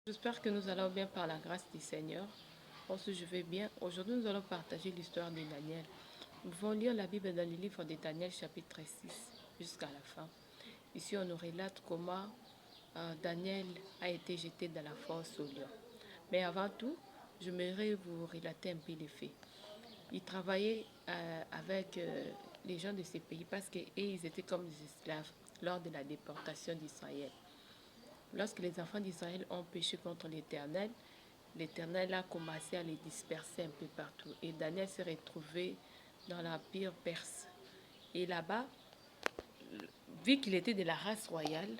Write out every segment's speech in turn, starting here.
J'espère que nous allons bien par la grâce du Seigneur. Si je vais bien, aujourd'hui nous allons partager l'histoire de Daniel. Nous allons lire la Bible dans le livre de Daniel chapitre 6 jusqu'à la fin. Ici on nous relate comment Daniel a été jeté dans la fosse au lion. Mais avant tout, j'aimerais vous relater un peu les faits. Il travaillait avec les gens de ces pays parce qu'ils étaient comme des esclaves lors de la déportation d'Israël. Lorsque les enfants d'Israël ont péché contre l'Éternel, l'Éternel a commencé à les disperser un peu partout. Et Daniel s'est retrouvé dans l'Empire perse. Et là-bas, vu qu'il était de la race royale,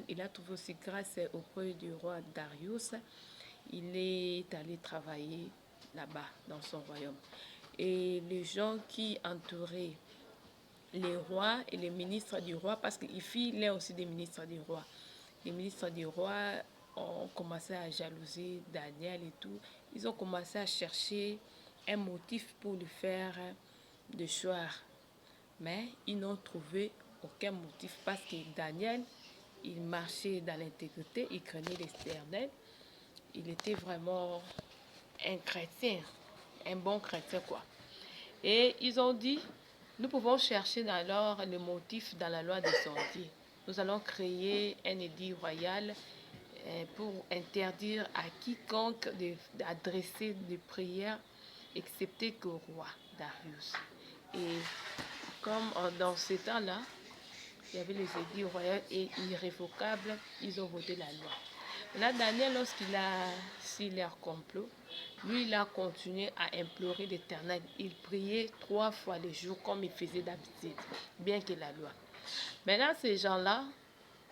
il a trouvé aussi grâce auprès du roi Darius, il est allé travailler là-bas, dans son royaume. Et les gens qui entouraient les rois et les ministres du roi, parce qu'il est aussi des ministres du roi. Les ministres du roi ont commencé à jalouser Daniel et tout. Ils ont commencé à chercher un motif pour lui faire de choir. Mais ils n'ont trouvé aucun motif parce que Daniel, il marchait dans l'intégrité, il craignait l'Éternel. Il était vraiment un chrétien, un bon chrétien quoi. Et ils ont dit, nous pouvons chercher alors le motif dans la loi de son Dieu. Nous allons créer un édit royal pour interdire à quiconque d'adresser des prières, excepté qu'au roi Darius. Et comme dans ces temps-là, il y avait les édits royaux et irrévocables, ils ont voté la loi. Là, Daniel, lorsqu'il a su leur complot, lui, il a continué à implorer l'Éternel. Il priait 3 fois le jour comme il faisait d'habitude, bien que la loi. Maintenant, ces gens-là,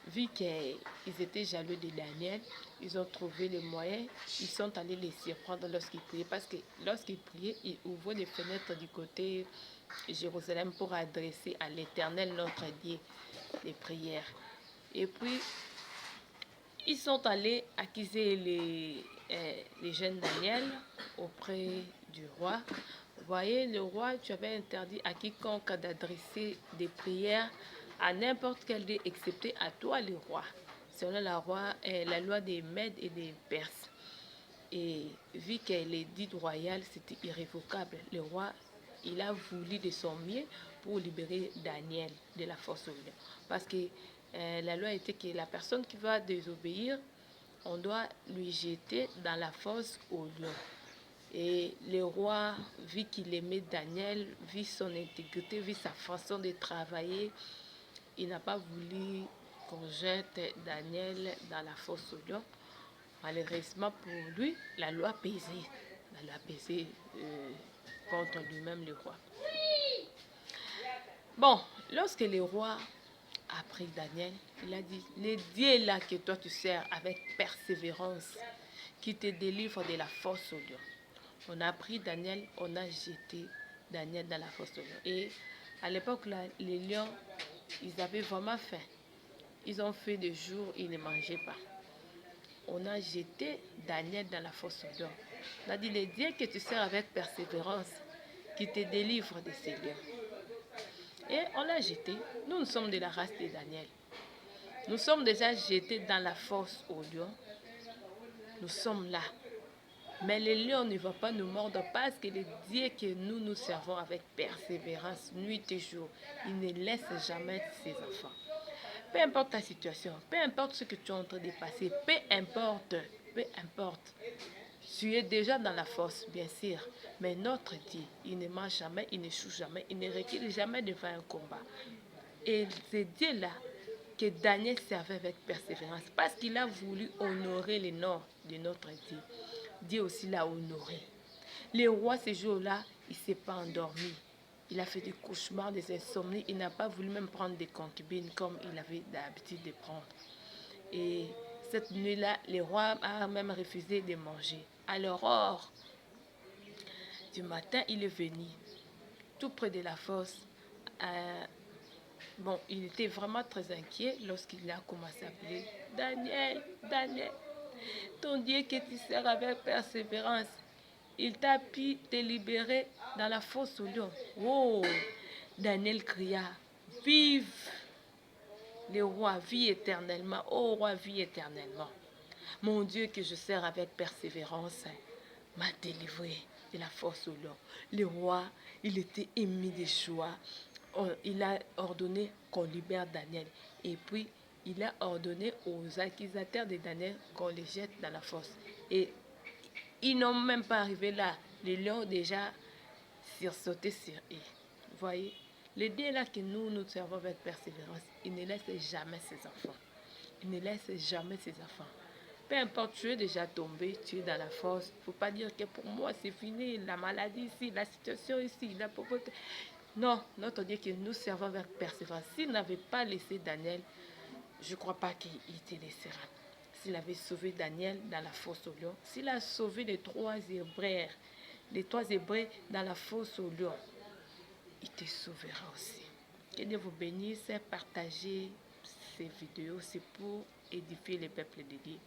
vu qu'ils étaient jaloux de Daniel, ils ont trouvé les moyens, ils sont allés les surprendre lorsqu'ils priaient. Parce que lorsqu'ils priaient, ils ouvraient les fenêtres du côté Jérusalem pour adresser à l'Éternel, notre Dieu, les prières. Et puis, ils sont allés accuser les jeunes Daniel auprès du roi. Vous voyez, le roi, tu avais interdit à quiconque d'adresser des prières à n'importe quel dieu, excepté à toi, le roi, selon la loi des Mèdes et des Perses. Et vu que l'édit royal, c'était irrévocable, le roi, il a voulu de son mieux pour libérer Daniel de la force au lion. Parce que la loi était que la personne qui va désobéir, on doit lui jeter dans la fosse au lion. Et le roi, vu qu'il aimait Daniel, vu son intégrité, vu sa façon de travailler, il n'a pas voulu qu'on jette Daniel dans la fosse au lion. Malheureusement pour lui, la loi pesait. La loi pesait contre lui-même, le roi. Bon, lorsque le roi a pris Daniel, il a dit, les dieux là que toi tu sers avec persévérance, qui te délivre de la force au lion. On a pris Daniel, on a jeté Daniel dans la fosse au lion. Et à l'époque, là, les lions, ils avaient vraiment faim. Ils ont fait des jours, ils ne mangeaient pas. On a jeté Daniel dans la fosse au lion. On a dit, les dieux que tu sers avec persévérance, qui te délivrent de ces lions. Et on l'a jeté. Nous sommes de la race de Daniel. Nous sommes déjà jetés dans la fosse au lion. Nous sommes là. Mais les lions ne vont pas nous mordre parce que les dieux que nous servons avec persévérance, nuit et jour, ils ne laissent jamais ses enfants. Peu importe ta situation, peu importe ce que tu es en train de passer, peu importe, tu es déjà dans la force, bien sûr. Mais notre Dieu, il ne mange jamais, il n'échoue jamais, il ne recule jamais devant un combat. Et c'est Dieu-là que Daniel servait avec persévérance parce qu'il a voulu honorer le nom de notre Dieu. Dieu aussi l'a honoré. Le roi, ce jour-là, il ne s'est pas endormi. Il a fait des cauchemars, des insomnies. Il n'a pas voulu même prendre des concubines comme il avait l'habitude de prendre. Et cette nuit-là, le roi a même refusé de manger. À l'aurore du matin, il est venu tout près de la fosse. Bon, il était vraiment très inquiet lorsqu'il a commencé à appeler Daniel, Daniel, ton Dieu que tu sers avec persévérance. Il t'a pu te libérer dans la fosse au lion. Oh, Daniel cria, vive le roi, vis éternellement. Oh, roi, vis éternellement. Mon Dieu que je sers avec persévérance m'a délivré de la force au lion. Le roi, il était ému de joie. Il a ordonné qu'on libère Daniel. Et puis, il a ordonné aux accusateurs de Daniel qu'on les jette dans la fosse. Et ils n'ont même pas arrivé là. Les lions ont déjà sursauté sur eux. Vous voyez, le Dieu là que nous servons avec persévérance, il ne laisse jamais ses enfants. Il ne laisse jamais ses enfants. Peu importe, tu es déjà tombé, tu es dans la force. Il ne faut pas dire que pour moi c'est fini, la maladie ici, la situation ici, la pauvreté. Non, notre Dieu que nous servons avec persévérance. S'il n'avait pas laissé Daniel, je ne crois pas qu'il te laissera. S'il avait sauvé Daniel dans la fosse au lion, s'il a sauvé les trois Hébreux dans la fosse au lion, il te sauvera aussi. Que Dieu vous bénisse, partagez ces vidéos, c'est pour édifier les peuples de Dieu.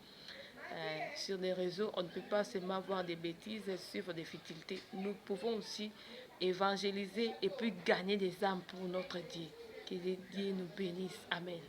Sur les réseaux, on ne peut pas seulement voir des bêtises, suivre des futilités. Nous pouvons aussi évangéliser et puis gagner des âmes pour notre Dieu. Que Dieu nous bénisse. Amen.